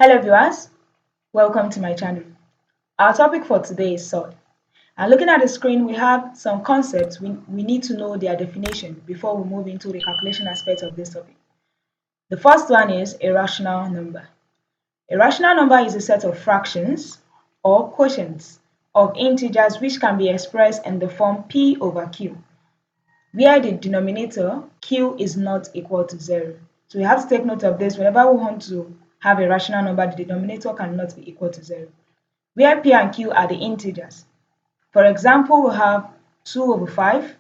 Hello viewers, welcome to my channel. Our topic for today is sort. And looking at the screen, we have some concepts we need to know their definition before we move into the calculation aspect of this topic. The first one is a rational number. A rational number is a set of fractions or quotients of integers which can be expressed in the form p over q, where the denominator q is not equal to 0. So we have to take note of this. Whenever we want to have a rational number, the denominator cannot be equal to 0, where p and q are the integers. For example, we have 2 over 5,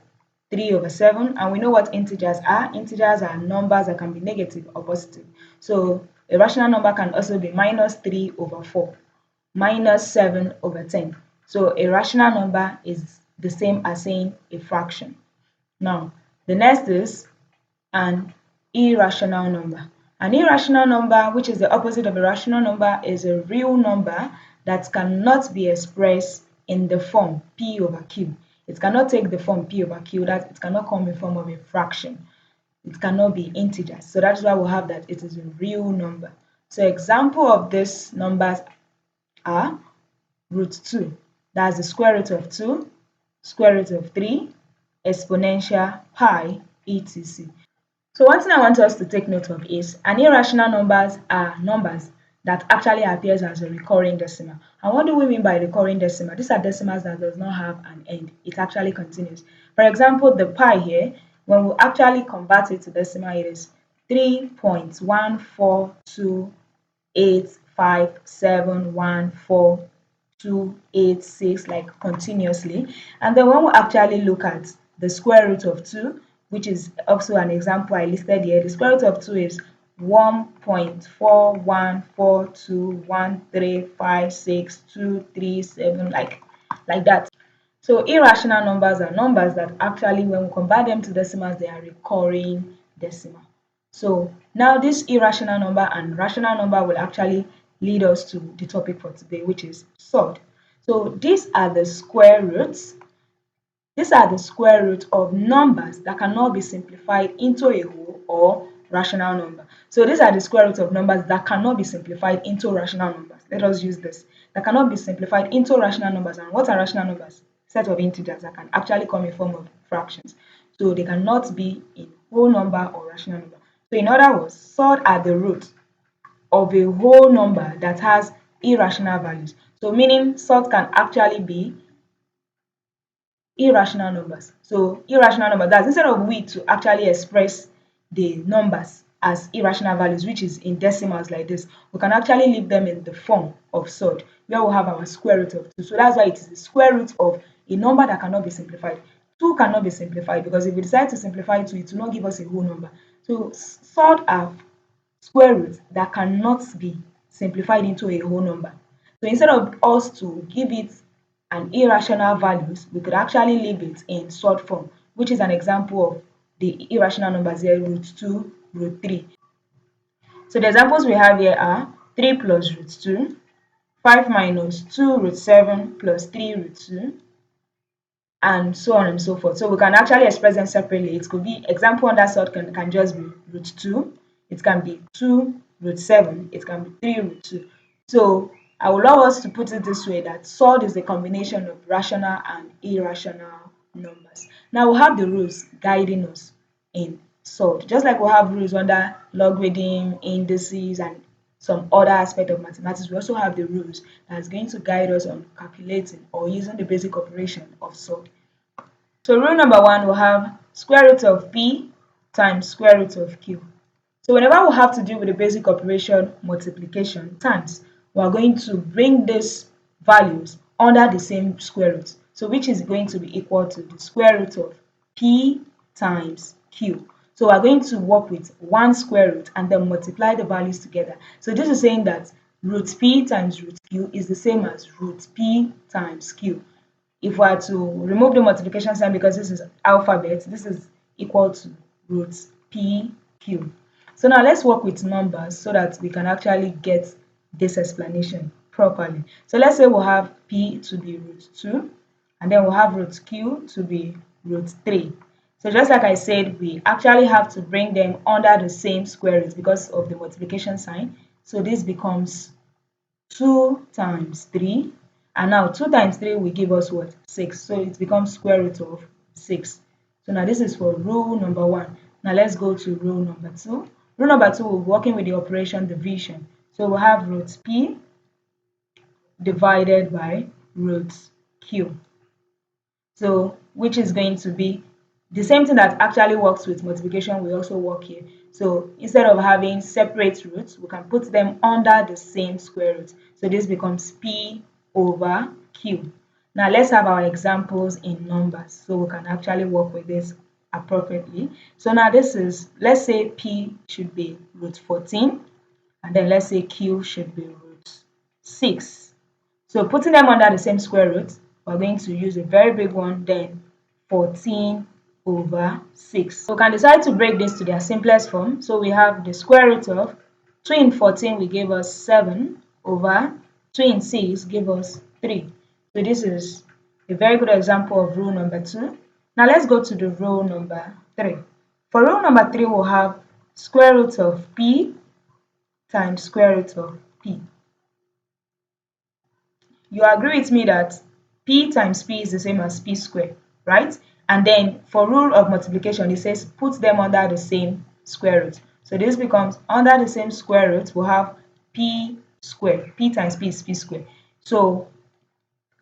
3 over 7, and we know what integers are. Integers are numbers that can be negative or positive. So a rational number can also be minus 3 over 4, minus 7 over 10. So a rational number is the same as saying a fraction. Now, the next is an irrational number. An irrational number, which is the opposite of a rational number, is a real number that cannot be expressed in the form p over q. It cannot take the form p over q, that it cannot come in form of a fraction. It cannot be integers. So that's why we have that it is a real number. So example of these numbers are root 2, that's the square root of 2, square root of 3, exponential, pi, etc. So one thing I want us to take note of is an irrational numbers are numbers that actually appears as a recurring decimal. And what do we mean by recurring decimal? These are decimals that does not have an end. It actually continues. For example, the pi here, when we actually convert it to decimal, it is 3.14285714286, like continuously. And then when we actually look at the square root of 2, which is also an example I listed here, the square root of 2 is 1.414213562337, like that. So irrational numbers are numbers that actually, when we convert them to decimals, they are recurring decimal. So now this irrational number and rational number will actually lead us to the topic for today, which is sort. So these are the square roots. These are the square root of numbers that cannot be simplified into a whole or rational number. So these are the square root of numbers that cannot be simplified into rational numbers. Let us use this. That cannot be simplified into rational numbers. And what are rational numbers? Set of integers that can actually come in form of fractions. So they cannot be in whole number or rational number. So in other words, sort are the root of a whole number that has irrational values. So meaning sort can actually be irrational numbers. So irrational numbers, that's instead of we to actually express the numbers as irrational values, which is in decimals like this, we can actually leave them in the form of sort, where we have our square root of 2. So that's why it is the square root of a number that cannot be simplified. 2 cannot be simplified because if we decide to simplify 2, it will not give us a whole number. So sort are square roots that cannot be simplified into a whole number. So instead of us to give it an irrational values, we could actually leave it in sort form, which is an example of the irrational numbers here, root 2, root 3. So the examples we have here are 3 plus root 2, 5 minus 2 root 7 plus 3 root 2, and so on and so forth. So we can actually express them separately. It could be example under sort can just be root 2, it can be 2 root 7, it can be 3 root 2. So I would love us to put it this way, that sort is a combination of rational and irrational numbers. Now we have the rules guiding us in sort. Just like we have rules under logarithm, indices, and some other aspect of mathematics, we also have the rules that's going to guide us on calculating or using the basic operation of sort. So rule number 1, we'll have square root of p times square root of q. So whenever we have to do with the basic operation multiplication times, we are going to bring these values under the same square root. So which is going to be equal to the square root of p times q. So we are going to work with one square root and then multiply the values together. So this is saying that root p times root q is the same as root p times q. If we are to remove the multiplication sign because this is alphabet, this is equal to root pq. So now let's work with numbers so that we can actually get this explanation properly. So let's say we'll have p to be root 2 and then we'll have root q to be root 3. So just like I said, we actually have to bring them under the same square root because of the multiplication sign. So this becomes 2 times 3. And now 2 times 3 will give us what? 6. So it becomes square root of 6. So now this is for rule number 1. Now let's go to rule number 2. Rule number 2, we're working with the operation division. So we'll have root P divided by root Q. So which is going to be the same thing that actually works with multiplication will also work here. So instead of having separate roots, we can put them under the same square root. So this becomes P over Q. Now let's have our examples in numbers so we can actually work with this appropriately. So now this is, let's say P should be root 14, and then let's say Q should be root 6. So putting them under the same square root, we're going to use a very big one, then 14 over 6. So we can decide to break this to their simplest form. So we have the square root of 2 in 14 will give us 7 over 2 in 6 give us 3. So this is a very good example of rule number 2. Now let's go to the rule number 3. For rule number 3, we'll have square root of P times square root of P. You agree with me that P times P is the same as P squared, right? And then for rule of multiplication, it says put them under the same square root. So this becomes under the same square root, we'll have P squared. P times P is P squared. So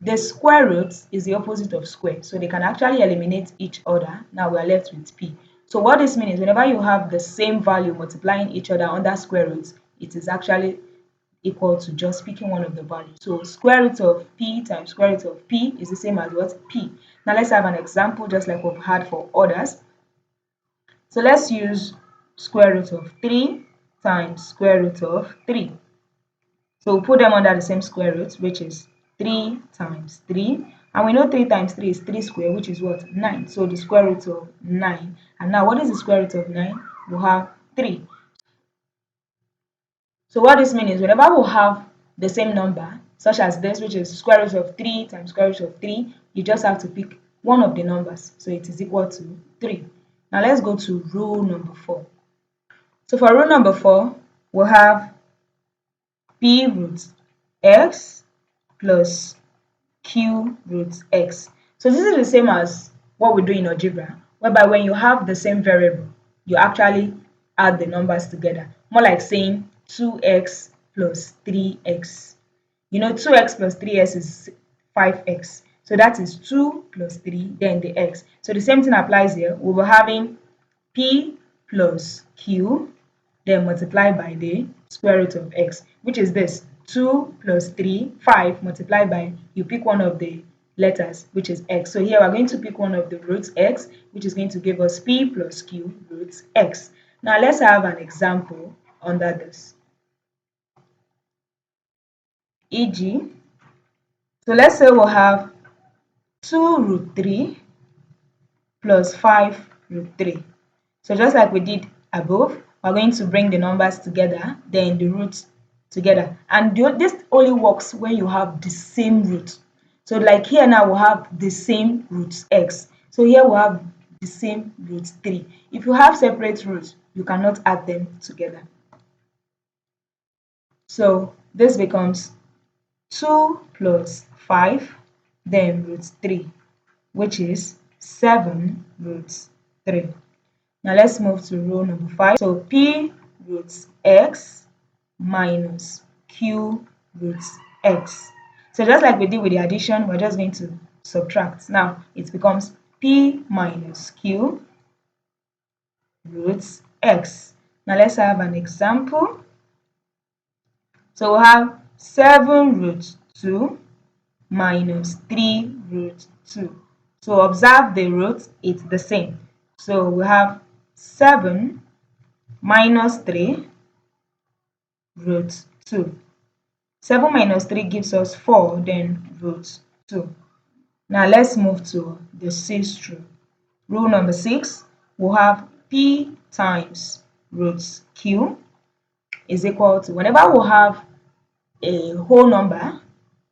the square root is the opposite of square. So they can actually eliminate each other. Now we are left with P. So what this means is whenever you have the same value multiplying each other under square roots, it is actually equal to just picking one of the values. So square root of P times square root of P is the same as what? P. Now let's have an example just like we've had for others. So let's use square root of 3 times square root of 3. So we'll put them under the same square root, which is 3 times 3. And we know 3 times 3 is 3 squared, which is what? 9. So the square root of 9. And now what is the square root of 9? We'll have 3. So what this means is whenever we have the same number, such as this, which is square root of 3 times square root of 3, you just have to pick one of the numbers. So it is equal to 3. Now let's go to rule number 4. So for rule number 4, we'll have P root x plus Q root x. So this is the same as what we do in algebra, whereby when you have the same variable, you actually add the numbers together. More like saying 2x plus 3x. You know 2x plus 3x is 5x. So that is 2 plus 3, then the x. So the same thing applies here. We were having P plus Q, then multiplied by the square root of x, which is this. 2 plus 3, 5 multiplied by, you pick one of the letters, which is x. So here we're going to pick one of the roots x, which is going to give us P plus Q roots x. Now let's have an example under this. E.g., so let's say we'll have 2 root 3 plus 5 root 3. So just like we did above, we're going to bring the numbers together, then the roots together. And this only works when you have the same root. So like here now we have the same root x. So here we have the same root 3. If you have separate roots, you cannot add them together. So this becomes 2 plus 5, then root 3, which is 7 root 3. Now let's move to rule number 5. So P root x minus Q root x. So just like we did with the addition, we're just going to subtract. Now it becomes P minus Q root x. Now let's have an example. So we'll have 7 root 2 minus 3 root 2. So observe the root, it's the same. So we have 7 minus 3 root 2. 7 minus 3 gives us 4, then root 2. Now let's move to the 6th rule. Rule number 6, we'll have P times root Q is equal to, whenever we have a whole number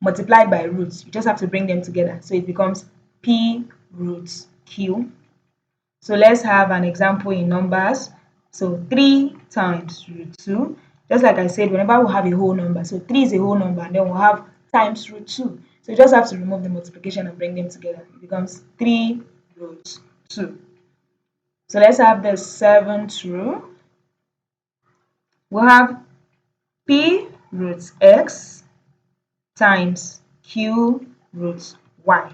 multiplied by roots, you just have to bring them together. So it becomes P root Q. So let's have an example in numbers. So 3 times root 2. Just like I said, whenever we have a whole number, so 3 is a whole number, and then we'll have times root 2. So you just have to remove the multiplication and bring them together. It becomes 3 root 2. So let's have the 7th row. We'll have p root x times q root y.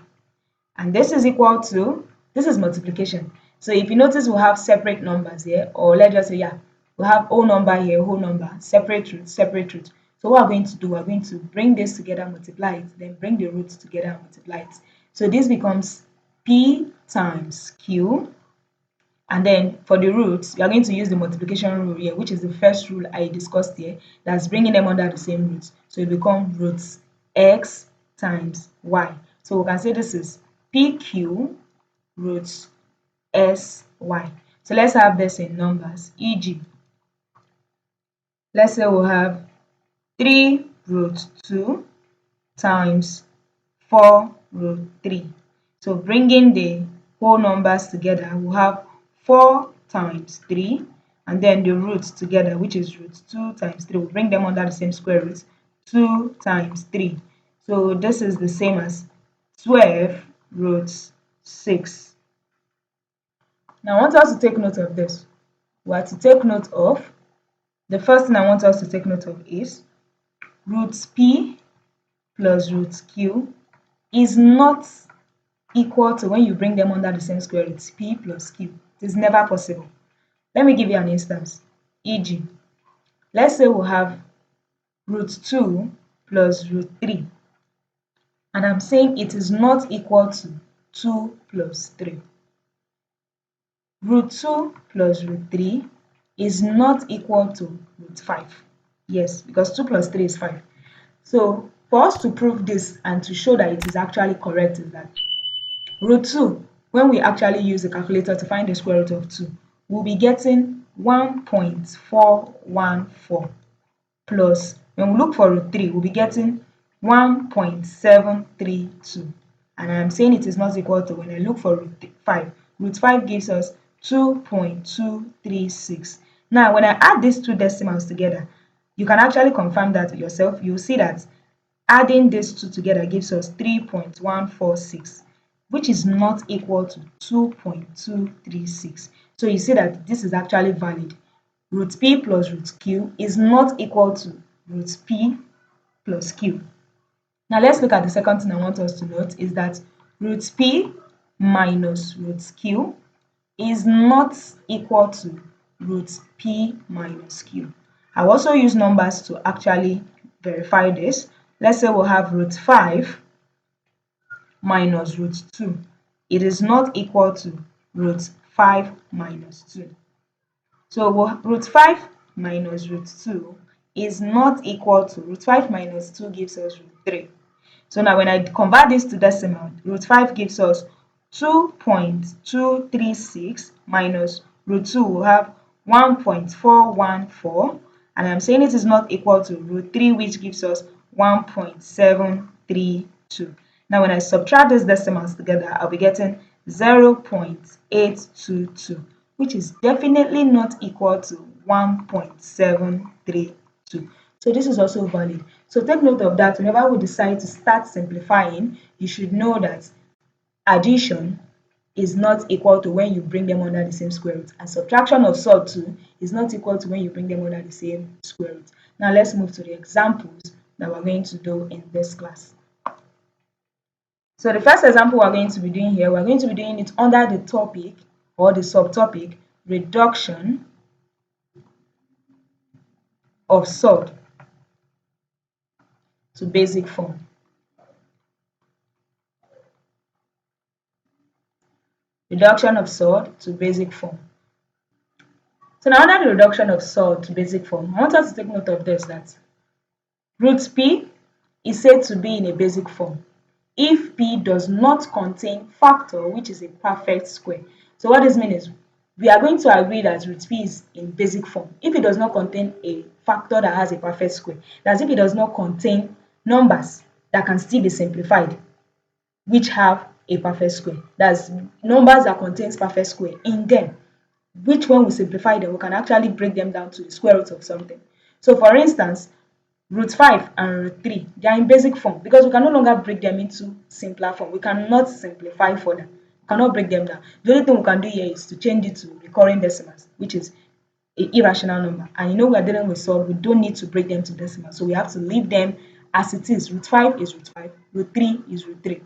And this is equal to, this is multiplication. So if you notice, we'll have separate numbers here, or let's just say, yeah, we'll have whole number here, whole number, separate root, separate root. So what we're going to do, we're going to bring this together, multiply it, then bring the roots together and multiply it. So this becomes p times q. And then for the roots, we are going to use the multiplication rule here, which is the first rule I discussed here, that's bringing them under the same roots. So it becomes roots x times y. So we can say this is pq roots sy. So let's have this in numbers, e.g. let's say we'll have 3 root 2 times 4 root 3. So bringing the whole numbers together, we'll have 4 times 3, and then the roots together, which is root 2 times 3. We'll bring them under the same square root, 2 times 3. So this is the same as 12 root 6. Now I want us to take note of this. We are to take note of, the first thing I want us to take note of is root p plus root q is not equal to, when you bring them under the same square root, p plus q. It is never possible. Let me give you an instance, e.g. let's say we have root 2 plus root 3, and I'm saying it is not equal to 2 plus 3. Root 2 plus root 3 is not equal to root 5. Yes, because 2 plus 3 is 5. So for us to prove this and to show that it is actually correct is that root 2, when we actually use the calculator to find the square root of 2, we'll be getting 1.414 plus, when we look for root 3, we'll be getting 1.732. And I'm saying it is not equal to, when I look for root 5 gives us 2.236. Now, when I add these two decimals together, you can actually confirm that yourself. You'll see that adding these two together gives us 3.146, which is not equal to 2.236. So you see that this is actually valid. Root p plus root q is not equal to root p plus q. Now let's look at the second thing I want us to note is that root p minus root q is not equal to root p minus q. I will also use numbers to actually verify this. Let's say we'll have root 5 minus root 2. It is not equal to root 5 minus 2. So root 5 minus root 2 is not equal to, root 5 minus 2 gives us root 3. So now when I convert this to decimal, root 5 gives us 2.236 minus root 2 will have 1.414, and I'm saying it is not equal to root 3, which gives us 1.732. Now when I subtract these decimals together, I'll be getting 0.822, which is definitely not equal to 1.732. So this is also valid. So take note of that. Whenever we decide to start simplifying, you should know that addition is not equal to when you bring them under the same square root, and subtraction of sort 2 is not equal to when you bring them under the same square root. Now let's move to the examples that we're going to do in this class. So the first example we're going to be doing here, we're going to be doing it under the topic or the subtopic reduction of surd to basic form. Reduction of surd to basic form. So now under the reduction of surd to basic form, I want us to take note of this, that root p is said to be in a basic form if p does not contain factor which is a perfect square. So what this means is we are going to agree that root p is in basic form if it does not contain a factor that has a perfect square. That's if it does not contain numbers that can still be simplified which have a perfect square. That's numbers that contains perfect square in them, which when we simplify them, we can actually break them down to the square root of something. So for instance, root 5 and root 3, they are in basic form because we can no longer break them into simpler form. We cannot simplify further. We cannot break them down. The only thing we can do here is to change it to recurring decimals, which is an irrational number. And you know we are dealing with solid, we don't need to break them to decimals. So we have to leave them as it is. Root 5 is root 5, root 3 is root 3.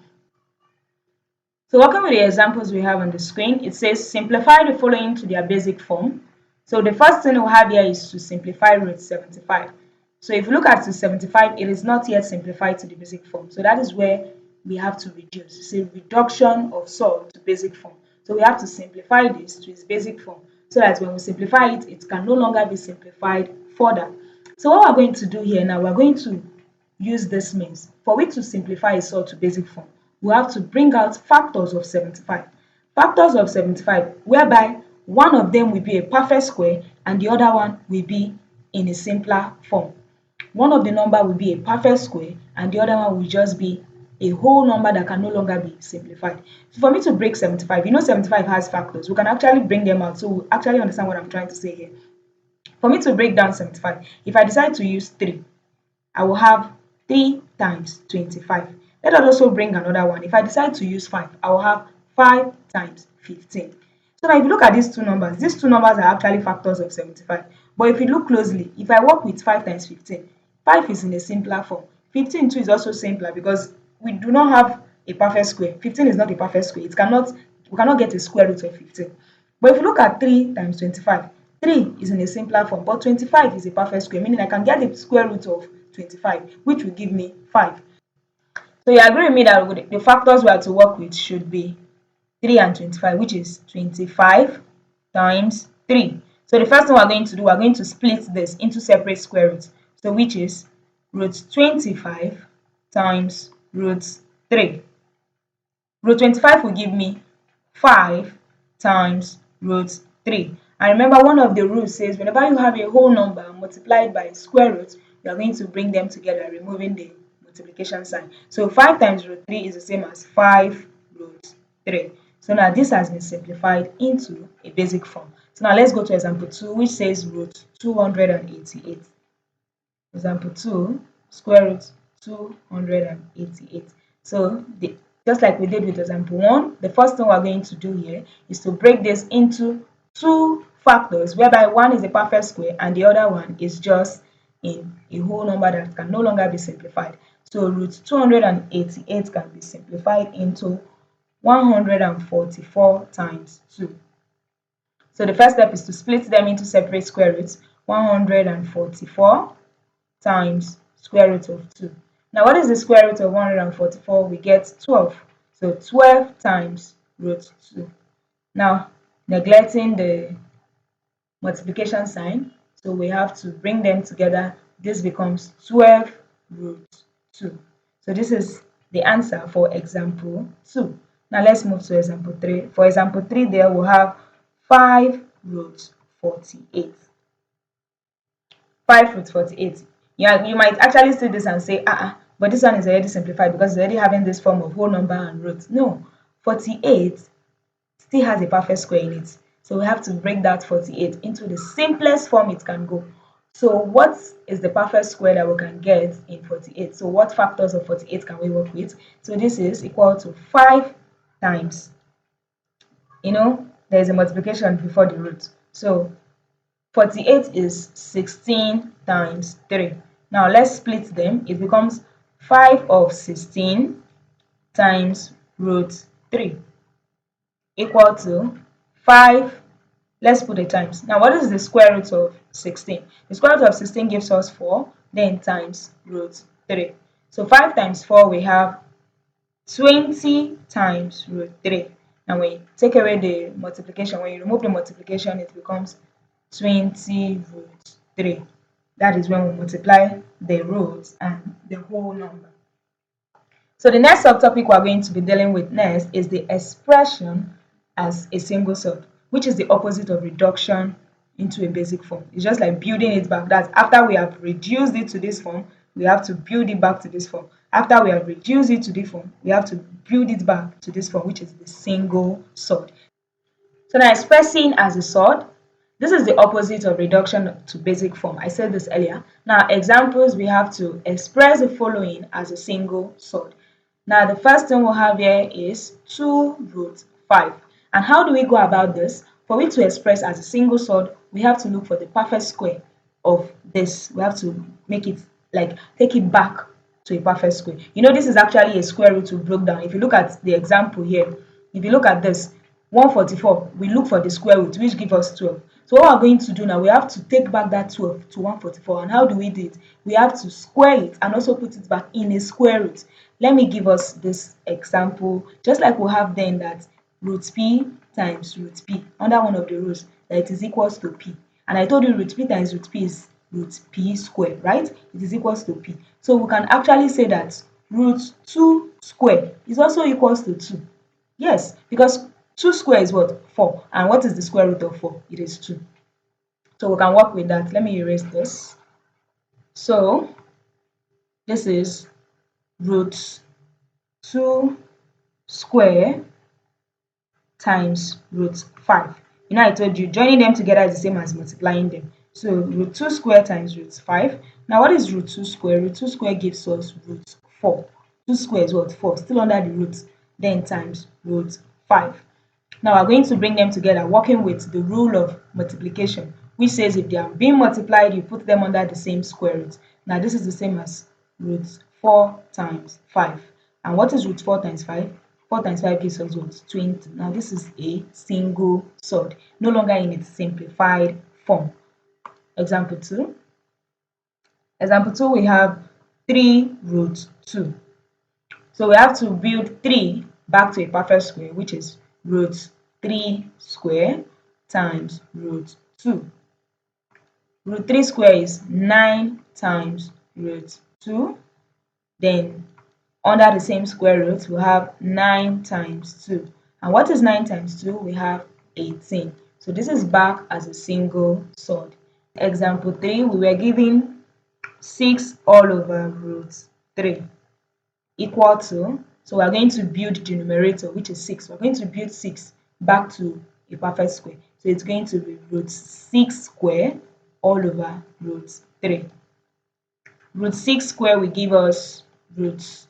So working with the examples we have on the screen, it says simplify the following to their basic form. So the first thing we have here is to simplify root 75. So if you look at root 75, it is not yet simplified to the basic form. So that is where we have to reduce. It's a reduction of solve to basic form. So we have to simplify this to its basic form so that when we simplify it, it can no longer be simplified further. So what we're going to do here now, we're going to use this means. For we to simplify a solve to basic form, we have to bring out factors of 75. Factors of 75, whereby one of them will be a perfect square and the other one will be in a simpler form. One of the number will be a perfect square and the other one will just be a whole number that can no longer be simplified. So for me to break 75, you know 75 has factors. We can actually bring them out so we actually understand what I'm trying to say here. For me to break down 75, if I decide to use 3, I will have 3 times 25. Let us also bring another one. If I decide to use 5, I will have 5 times 15. So now if you look at these two numbers are actually factors of 75. But if you look closely, if I work with 5 times 15, 5 is in a simpler form. 15 too is also simpler because we do not have a perfect square. 15 is not a perfect square. We cannot get a square root of 15. But if you look at 3 times 25, 3 is in a simpler form, but 25 is a perfect square, meaning I can get the square root of 25, which will give me 5. So you agree with me that the factors we are to work with should be 3 and 25, which is 25 times 3. So the first thing we're going to do, we're going to split this into separate square roots. So which is root 25 times root 3. Root 25 will give me 5 times root 3. And remember, one of the rules says whenever you have a whole number multiplied by square root, you are going to bring them together, removing the multiplication sign. So 5 times root 3 is the same as 5 root 3. So now this has been simplified into a basic form. So now let's go to example 2, which says root 288. Example 2, square root 288. So just like we did with example 1, the first thing we're going to do here is to break this into two factors, whereby one is a perfect square and the other one is just in a whole number that can no longer be simplified. So root 288 can be simplified into 144 times 2. So the first step is to split them into separate square roots. 144 times square root of 2. Now what is the square root of 144? We get 12. So 12 times root 2. Now neglecting the multiplication sign, so we have to bring them together. This becomes 12 root 2. So this is the answer for example 2. Now let's move to example 3. For example 3, there we'll have 5 root 48. 5 root 48. Yeah, you might actually see this and say, but this one is already simplified because it's already having this form of whole number and root. No, 48 still has a perfect square in it. So we have to break that 48 into the simplest form it can go. So what is the perfect square that we can get in 48? So what factors of 48 can we work with? So this is equal to 5 times, there is a multiplication before the root. So 48 is 16 times 3. Now let's split them. It becomes 5 of 16 times root 3 equal to 5. Let's put the times. Now what is the square root of 16? The square root of 16 gives us 4, then times root 3. So 5 times 4, we have 20 times root 3. And when you take away the multiplication, when you remove the multiplication, it becomes 20 root 3. That is when we multiply the roots and the whole number. So the next subtopic we're going to be dealing with next is the expression as a single sort, which is the opposite of reduction into a basic form. It's just like building it back. That's after we have reduced it to this form, we have to build it back to this form. After we have reduced it to this form, we have to build it back to this form, which is the single sort. So now expressing as a sort, This is the opposite of reduction to basic form. I said this earlier. Now, examples, we have to express the following as a single surd. Now, the first thing we'll have here is 2 root 5. And how do we go about this? For it to express as a single surd, we have to look for the perfect square of this. We have to make it like take it back to a perfect square. You know, this is actually a square root we broke down. If you look at the example here, if you look at this, 144, we look for the square root, which gives us 12. So what we're going to do now, we have to take back that 12 to 144. And how do we do it? We have to square it and also put it back in a square root. Let me give us this example, just like we have then that root p times root p under one of the rules, that it is equals to p. And I told you root p times root p is root p squared, right? It is equals to p. So we can actually say that root 2 square is also equals to 2. Yes, because 2 square is what? 4. And what is the square root of 4? It is 2. So we can work with that. Let me erase this. So this is root 2 square times root 5. You know, I told you joining them together is the same as multiplying them. So root 2 square times root 5. Now what is root 2 square? Root 2 square gives us root 4. 2 square is what? 4. Still under the root. Then times root 5. Now we're going to bring them together, working with the rule of multiplication, which says if they are being multiplied, you put them under the same square root. Now this is the same as root 4 times 5. And what is root 4 times 5? 4 times 5 gives us what? 20. Now this is a single surd, no longer in its simplified form. Example 2. Example 2, we have 3 root 2. So we have to build 3 back to a perfect square, which is root 3 square times root 2. Root 3 square is 9 times root 2. Then under the same square root, we have 9 times 2. And what is 9 times 2? We have 18. So this is back as a single surd. Example 3, we were given 6 all over root 3 equal to, so we're going to build the numerator, which is 6. We're going to build 6 back to a perfect square. So it's going to be root 6 square all over root 3. Root 6 square will give us root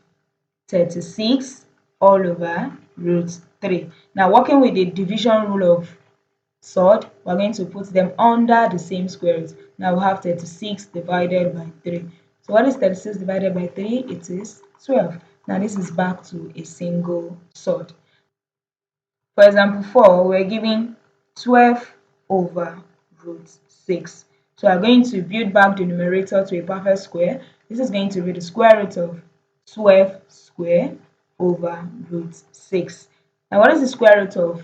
36 all over root 3. Now working with the division rule of surd, we're going to put them under the same square root. Now we have 36 divided by 3. So what is 36 divided by 3? It is 12. Now this is back to a single surd. For example 4, we're given 12 over root 6. So we're going to build back the numerator to a perfect square. This is going to be the square root of 12 square over root 6. Now what is the square root of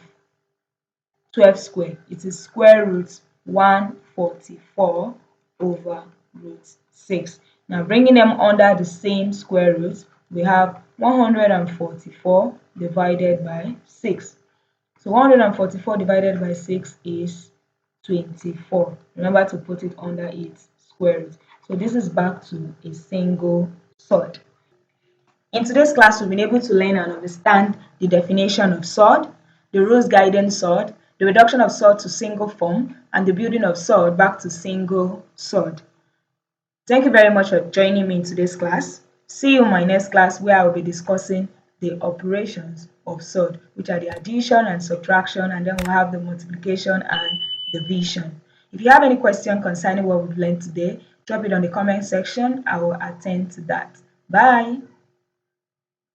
12 square? It is square root 144 over root 6. Now bringing them under the same square root, we have 144 divided by 6. So 144 divided by 6 is 24. Remember to put it under its square root. So this is back to a single surd. In today's class, we've been able to learn and understand the definition of surd, the rules guiding surd, the reduction of surd to single form, and the building of surd back to single surd. Thank you very much for joining me in today's class. See you in my next class, where I will be discussing the operations of surd, which are the addition and subtraction, and then we'll have the multiplication and division. If you have any question concerning what we've learned today, drop it on the comment section. I will attend to that. Bye.